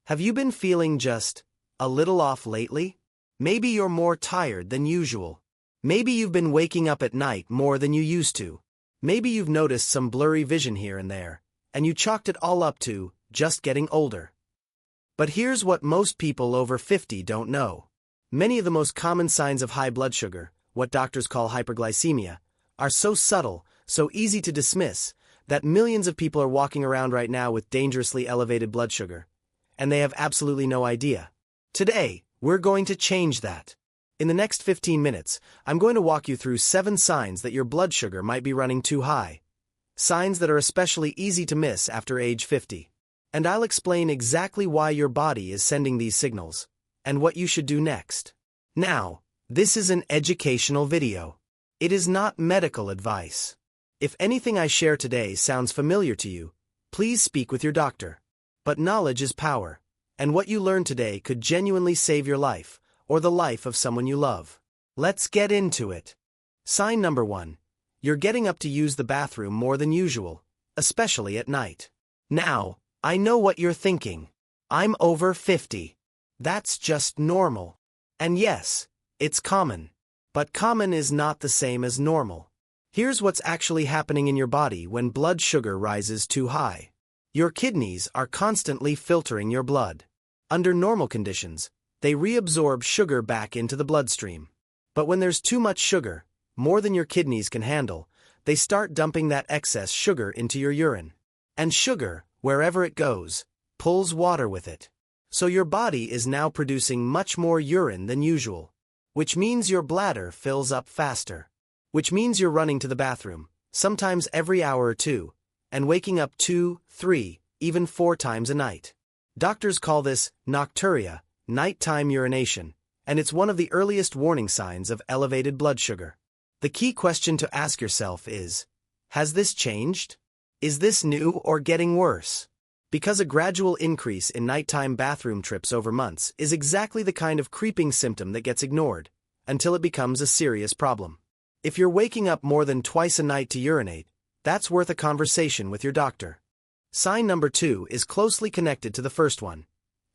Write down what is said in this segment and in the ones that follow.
Have you been feeling just a little off lately? Maybe you're more tired than usual. Maybe you've been waking up at night more than you used to. Maybe you've noticed some blurry vision here and there, and you chalked it all up to just getting older. But here's what most people over 50 don't know. Many of the most common signs of high blood sugar, what doctors call hyperglycemia, are so subtle, so easy to dismiss, that millions of people are walking around right now with dangerously elevated blood sugar, and they have absolutely no idea. Today, we're going to change that. In the next 15 minutes, I'm going to walk you through 7 signs that your blood sugar might be running too high. Signs that are especially easy to miss after age 50. And I'll explain exactly why your body is sending these signals, and what you should do next. Now, this is an educational video. It is not medical advice. If anything I share today sounds familiar to you, please speak with your doctor. But knowledge is power, and what you learn today could genuinely save your life, or the life of someone you love. Let's get into it. Sign number 1. You're getting up to use the bathroom more than usual, especially at night. Now, I know what you're thinking. I'm over 50. That's just normal. And yes, it's common. But common is not the same as normal. Here's what's actually happening in your body when blood sugar rises too high. Your kidneys are constantly filtering your blood. Under normal conditions, they reabsorb sugar back into the bloodstream. But when there's too much sugar, more than your kidneys can handle, they start dumping that excess sugar into your urine. And sugar, wherever it goes, pulls water with it. So your body is now producing much more urine than usual, which means your bladder fills up faster, which means you're running to the bathroom, sometimes every hour or two, and waking up 2, 3, even 4 times a night. Doctors call this nocturia, nighttime urination, and it's one of the earliest warning signs of elevated blood sugar. The key question to ask yourself is, has this changed? Is this new or getting worse? Because a gradual increase in nighttime bathroom trips over months is exactly the kind of creeping symptom that gets ignored, until it becomes a serious problem. If you're waking up more than twice a night to urinate, that's worth a conversation with your doctor. Sign number 2 is closely connected to the first one.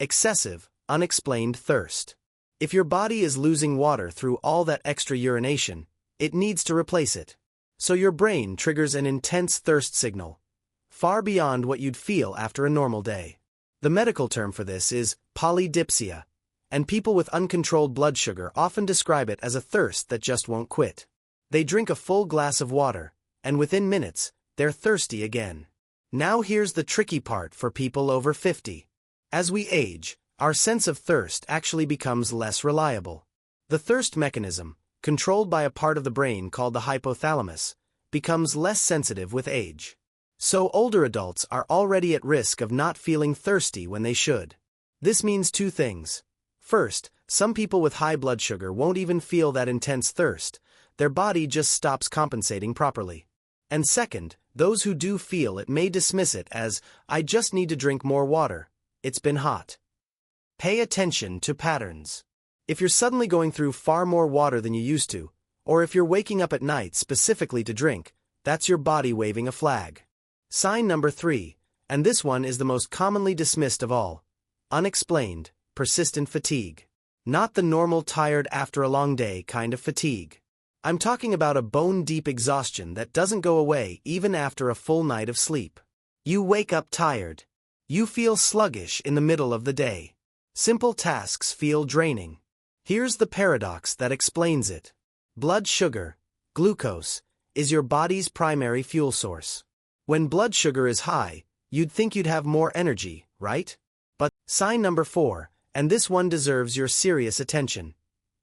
Excessive, unexplained thirst. If your body is losing water through all that extra urination, it needs to replace it. So your brain triggers an intense thirst signal, far beyond what you'd feel after a normal day. The medical term for this is polydipsia, and people with uncontrolled blood sugar often describe it as a thirst that just won't quit. They drink a full glass of water, and within minutes, they're thirsty again. Now here's the tricky part for people over 50. As we age, our sense of thirst actually becomes less reliable. The thirst mechanism, controlled by a part of the brain called the hypothalamus, becomes less sensitive with age. So older adults are already at risk of not feeling thirsty when they should. This means 2 things. First, some people with high blood sugar won't even feel that intense thirst. Their body just stops compensating properly. And second, those who do feel it may dismiss it as, I just need to drink more water. It's been hot. Pay attention to patterns. If you're suddenly going through far more water than you used to, or if you're waking up at night specifically to drink, that's your body waving a flag. Sign number 3, and this one is the most commonly dismissed of all. Unexplained, persistent fatigue. Not the normal tired after a long day kind of fatigue. I'm talking about a bone-deep exhaustion that doesn't go away even after a full night of sleep. You wake up tired. You feel sluggish in the middle of the day. Simple tasks feel draining. Here's the paradox that explains it. Blood sugar, glucose, is your body's primary fuel source. When blood sugar is high, you'd think you'd have more energy, right? But sign number 4, and this one deserves your serious attention.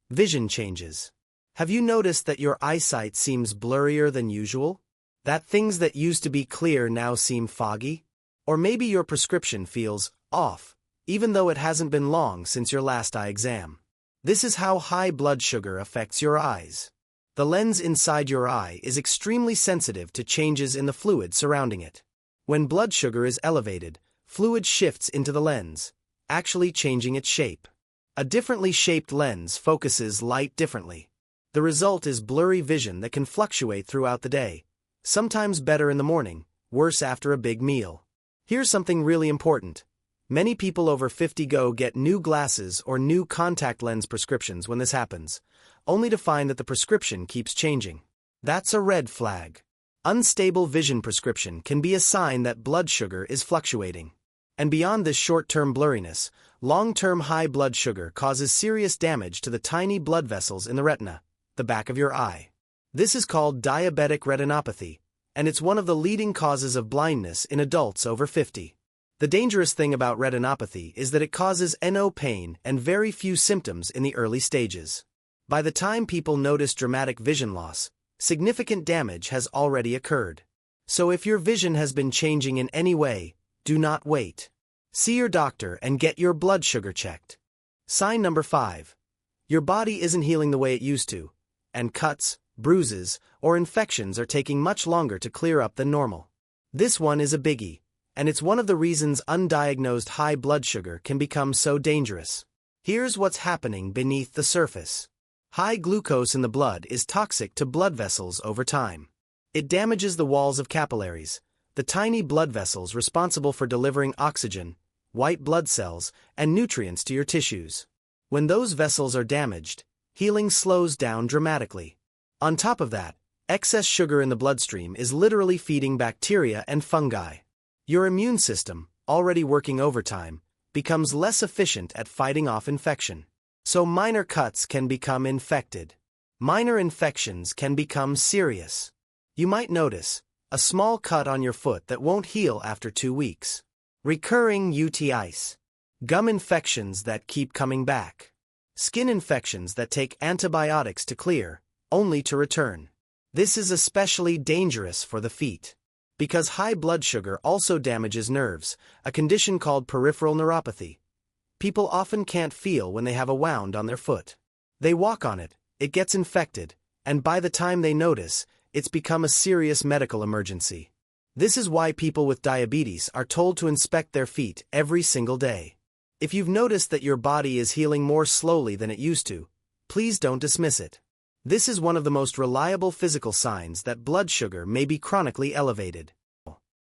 Vision changes. Have you noticed that your eyesight seems blurrier than usual? That things that used to be clear now seem foggy? Or maybe your prescription feels off, even though it hasn't been long since your last eye exam. This is how high blood sugar affects your eyes. The lens inside your eye is extremely sensitive to changes in the fluid surrounding it. When blood sugar is elevated, fluid shifts into the lens, actually changing its shape. A differently shaped lens focuses light differently. The result is blurry vision that can fluctuate throughout the day, sometimes better in the morning, worse after a big meal. Here's something really important. Many people over 50 get new glasses or new contact lens prescriptions when this happens, only to find that the prescription keeps changing. That's a red flag. Unstable vision prescription can be a sign that blood sugar is fluctuating. And beyond this short-term blurriness, long-term high blood sugar causes serious damage to the tiny blood vessels in the retina, the back of your eye. This is called diabetic retinopathy, and it's one of the leading causes of blindness in adults over 50. The dangerous thing about retinopathy is that it causes no pain and very few symptoms in the early stages. By the time people notice dramatic vision loss, significant damage has already occurred. So if your vision has been changing in any way, do not wait. See your doctor and get your blood sugar checked. Sign number 5. Your body isn't healing the way it used to, and cuts, bruises, or infections are taking much longer to clear up than normal. This one is a biggie, and it's one of the reasons undiagnosed high blood sugar can become so dangerous. Here's what's happening beneath the surface. High glucose in the blood is toxic to blood vessels over time. It damages the walls of capillaries, the tiny blood vessels responsible for delivering oxygen, white blood cells, and nutrients to your tissues. When those vessels are damaged, healing slows down dramatically. On top of that, excess sugar in the bloodstream is literally feeding bacteria and fungi. Your immune system, already working overtime, becomes less efficient at fighting off infection. So minor cuts can become infected. Minor infections can become serious. You might notice a small cut on your foot that won't heal after 2 weeks. Recurring UTIs. Gum infections that keep coming back. Skin infections that take antibiotics to clear, only to return. This is especially dangerous for the feet. Because high blood sugar also damages nerves, a condition called peripheral neuropathy. People often can't feel when they have a wound on their foot. They walk on it, it gets infected, and by the time they notice, it's become a serious medical emergency. This is why people with diabetes are told to inspect their feet every single day. If you've noticed that your body is healing more slowly than it used to, please don't dismiss it. This is one of the most reliable physical signs that blood sugar may be chronically elevated.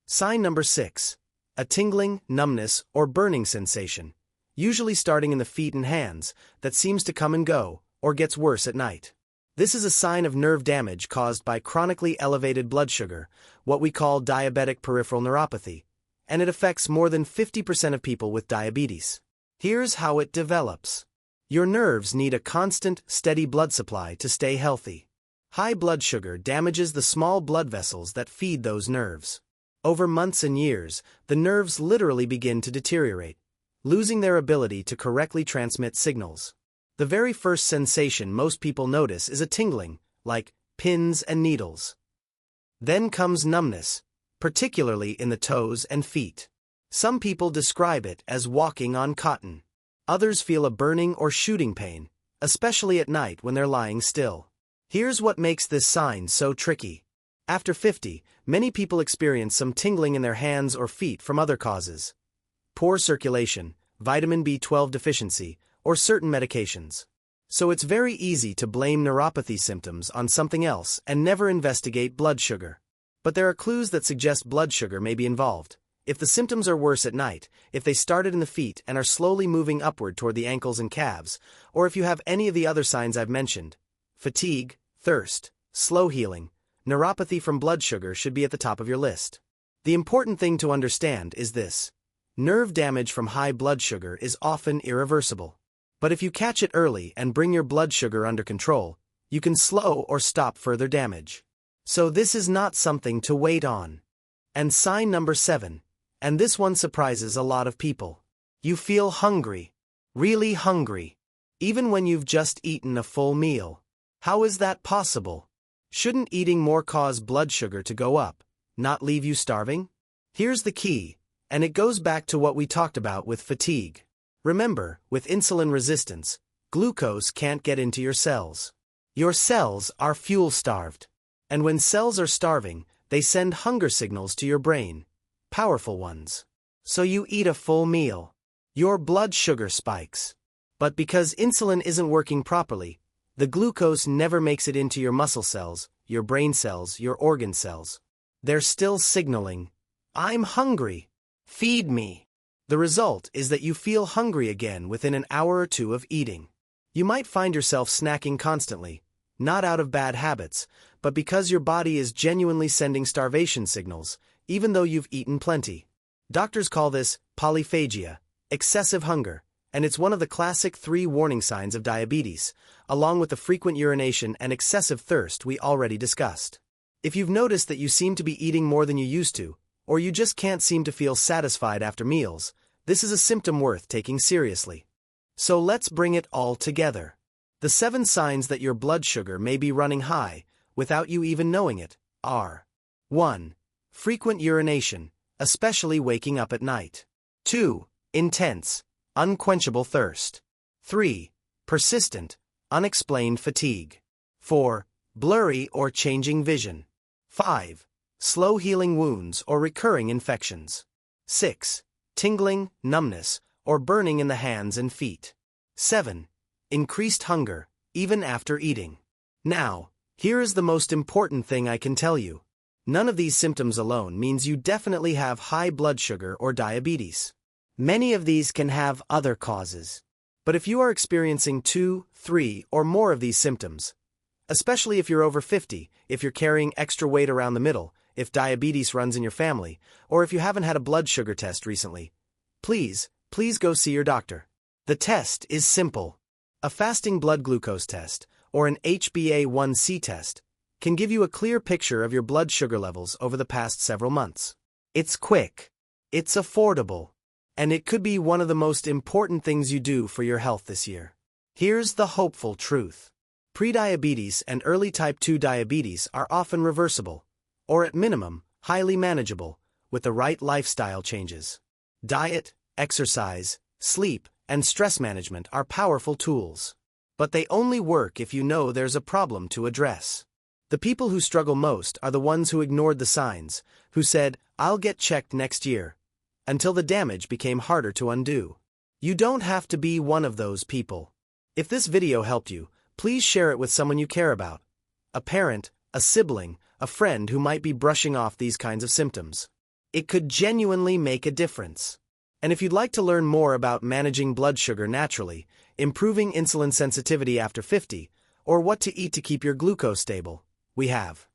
Sign number 6. A tingling, numbness, or burning sensation, usually starting in the feet and hands, that seems to come and go, or gets worse at night. This is a sign of nerve damage caused by chronically elevated blood sugar, what we call diabetic peripheral neuropathy, and it affects more than 50% of people with diabetes. Here's how it develops. Your nerves need a constant, steady blood supply to stay healthy. High blood sugar damages the small blood vessels that feed those nerves. Over months and years, the nerves literally begin to deteriorate, losing their ability to correctly transmit signals. The very first sensation most people notice is a tingling, like pins and needles. Then comes numbness, particularly in the toes and feet. Some people describe it as walking on cotton. Others feel a burning or shooting pain, especially at night when they're lying still. Here's what makes this sign so tricky. After 50, many people experience some tingling in their hands or feet from other causes. Poor circulation, vitamin B12 deficiency, or certain medications. So it's very easy to blame neuropathy symptoms on something else and never investigate blood sugar. But there are clues that suggest blood sugar may be involved. If the symptoms are worse at night, if they started in the feet and are slowly moving upward toward the ankles and calves, or if you have any of the other signs I've mentioned, fatigue, thirst, slow healing, neuropathy from blood sugar should be at the top of your list. The important thing to understand is this. Nerve damage from high blood sugar is often irreversible. But if you catch it early and bring your blood sugar under control, you can slow or stop further damage. So this is not something to wait on. And sign number 7. And this one surprises a lot of people. You feel hungry. Really hungry. Even when you've just eaten a full meal. How is that possible? Shouldn't eating more cause blood sugar to go up, not leave you starving? Here's the key, and it goes back to what we talked about with fatigue. Remember, with insulin resistance, glucose can't get into your cells. Your cells are fuel-starved. And when cells are starving, they send hunger signals to your brain. Powerful ones. So you eat a full meal. Your blood sugar spikes. But because insulin isn't working properly, the glucose never makes it into your muscle cells, your brain cells, your organ cells. They're still signaling, "I'm hungry. Feed me." The result is that you feel hungry again within an hour or two of eating. You might find yourself snacking constantly, not out of bad habits, but because your body is genuinely sending starvation signals, even though you've eaten plenty. Doctors call this polyphagia, excessive hunger, and it's one of the classic 3 warning signs of diabetes, along with the frequent urination and excessive thirst we already discussed. If you've noticed that you seem to be eating more than you used to, or you just can't seem to feel satisfied after meals, this is a symptom worth taking seriously. So let's bring it all together. The 7 signs that your blood sugar may be running high, without you even knowing it, are 1. Frequent urination, especially waking up at night. 2. Intense, unquenchable thirst. 3. Persistent, unexplained fatigue. 4. Blurry or changing vision. 5. Slow healing wounds or recurring infections. 6. Tingling, numbness, or burning in the hands and feet. 7. Increased hunger, even after eating. Now, here is the most important thing I can tell you. None of these symptoms alone means you definitely have high blood sugar or diabetes. Many of these can have other causes. But if you are experiencing 2, 3, or more of these symptoms, especially if you're over 50, if you're carrying extra weight around the middle, if diabetes runs in your family, or if you haven't had a blood sugar test recently, please go see your doctor. The test is simple. A fasting blood glucose test, or an HbA1c test, can give you a clear picture of your blood sugar levels over the past several months. It's quick, it's affordable, and it could be one of the most important things you do for your health this year. Here's the hopeful truth. Prediabetes and early type 2 diabetes are often reversible, or at minimum, highly manageable, with the right lifestyle changes. Diet, exercise, sleep, and stress management are powerful tools. But they only work if you know there's a problem to address. The people who struggle most are the ones who ignored the signs, who said, "I'll get checked next year," until the damage became harder to undo. You don't have to be one of those people. If this video helped you, please share it with someone you care about. A parent, a sibling, a friend who might be brushing off these kinds of symptoms. It could genuinely make a difference. And if you'd like to learn more about managing blood sugar naturally, improving insulin sensitivity after 50, or what to eat to keep your glucose stable, we have